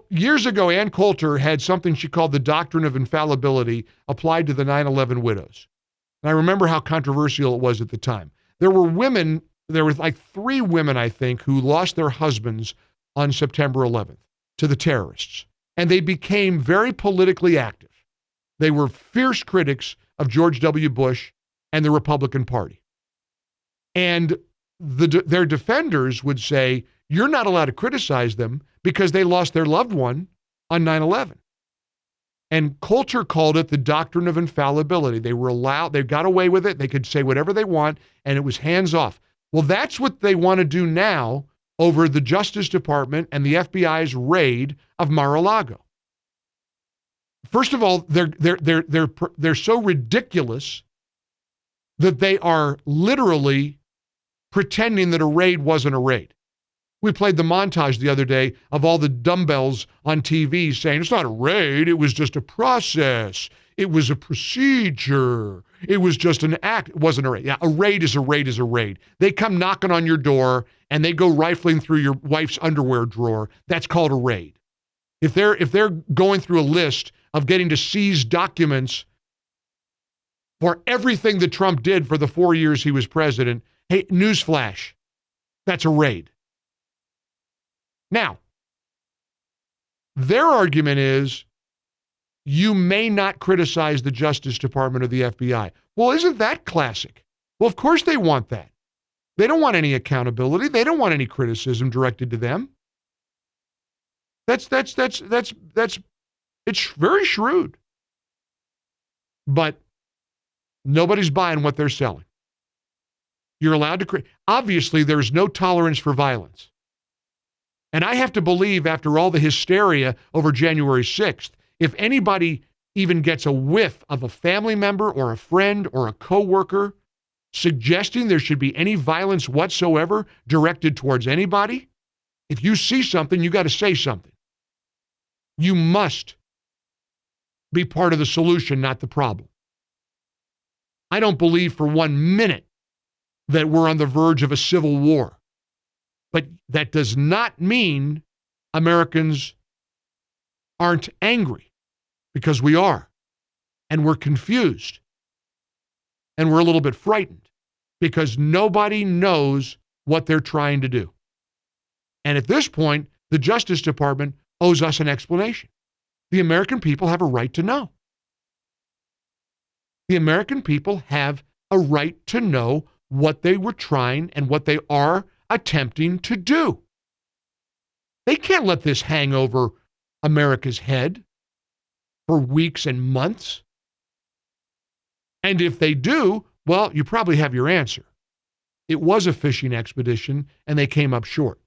Years ago, Ann Coulter had something she called the doctrine of infallibility applied to the 9/11 widows. And I remember how controversial it was at the time. There were like 3 women, I think, who lost their husbands on September 11th to the terrorists. And they became very politically active. They were fierce critics of George W. Bush and the Republican Party. And their defenders would say, you're not allowed to criticize them because they lost their loved one on 9/11. And Coulter called it the doctrine of infallibility. They got away with it. They could say whatever they want, and it was hands off. Well, that's what they want to do now over the Justice Department and the FBI's raid of Mar-A-Lago. First of all, they're so ridiculous that they are literally pretending that a raid wasn't a raid. We played the montage the other day of all the dumbbells on TV saying it's not a raid, it was just a process. It was a procedure. It was just an act. It wasn't a raid. Yeah, a raid is a raid is a raid. They come knocking on your door and they go rifling through your wife's underwear drawer. That's called a raid. If they're going through a list of getting to seize documents for everything that Trump did for the 4 years he was president, hey, newsflash, that's a raid. Now, their argument is you may not criticize the Justice Department or the FBI. Well, isn't that classic? Well, of course they want that. They don't want any accountability. They don't want any criticism directed to them. It's very shrewd. But nobody's buying what they're selling. You're allowed to obviously there's no tolerance for violence. And I have to believe after all the hysteria over January 6th, if anybody even gets a whiff of a family member or a friend or a coworker suggesting there should be any violence whatsoever directed towards anybody, if you see something, you got to say something. You must be part of the solution, not the problem. I don't believe for 1 minute that we're on the verge of a civil war. But that does not mean Americans aren't angry, because we are. And we're confused. And we're a little bit frightened because nobody knows what they're trying to do. And at this point, the Justice Department owes us an explanation. The American people have a right to know. The American people have a right to know what they were trying and what they are attempting to do. They can't let this hang over America's head for weeks and months. And if they do, well, you probably have your answer. It was a fishing expedition and they came up short.